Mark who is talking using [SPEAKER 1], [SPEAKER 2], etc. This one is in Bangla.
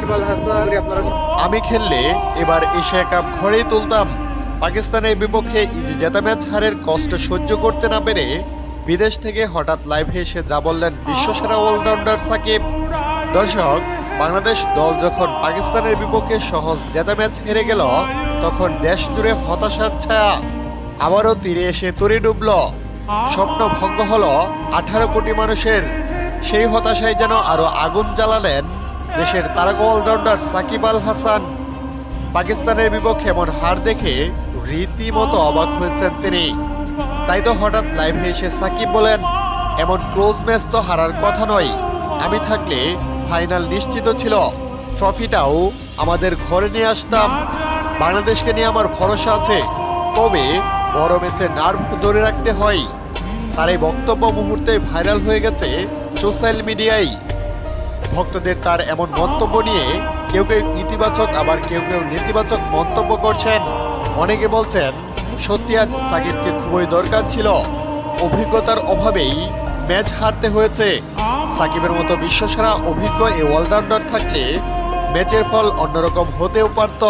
[SPEAKER 1] সাকিব আল হাসান আপনারা
[SPEAKER 2] আমি খেললে এবার এশিয়া কাপ ঘরেই তুলতাম। পাকিস্তানের বিপক্ষে ইজি জেতা ম্যাচ হারের কষ্ট সহ্য করতে না পেরে বিদেশ থেকে হঠাৎ লাইভে এসে যা বললেন বিশ্বসেরা অলরাউন্ডার সাকিব। দর্শক, বাংলাদেশ দল যখন পাকিস্তানের বিপক্ষে সহজ জেতা ম্যাচ হেরে গেল, তখন দেশ জুড়ে হতাশার ছায়া আবারও তীরে এসে তরি ডুবল। স্বপ্ন ভঙ্গ হলো 18 কোটি মানুষের। সেই হতাশায় যেন আরো আগুন জ্বালালেন দেশের তারকা অলরাউন্ডার সাকিব আল হাসান। পাকিস্তানের বিপক্ষে এমন হার দেখে রীতিমতো অবাক হয়েছেন তিনি। তাই তো হঠাৎ লাইভে এসে সাকিব বলেন, এমন ক্লোজ ম্যাচ তো হারার কথা নয়। আমি থাকলে ফাইনাল নিশ্চিত ছিল, ট্রফিটাও আমাদের ঘরে নিয়ে আসতাম। বাংলাদেশকে নিয়ে আমার ভরসা আছে, তবে বড় ম্যাচে নার্ভ ধরে রাখতে হয়। তার এই বক্তব্য মুহূর্তে ভাইরাল হয়ে গেছে সোশ্যাল মিডিয়ায়। ভক্তদের তার এমন মন্তব্য নিয়ে কেউ কেউ ইতিবাচক, আবার কেউ কেউ নেতিবাচক মন্তব্য করছেন। অনেকে বলছেন, সত্যি আজ সাকিবকে খুবই দরকার ছিল, অভিজ্ঞতার অভাবেই ম্যাচ হারতে হয়েছে। সাকিবের মতো বিশ্বসেরা অভিজ্ঞ এই অলরাউন্ডার থাকলে ম্যাচের ফল অন্যরকম হতেও পারত।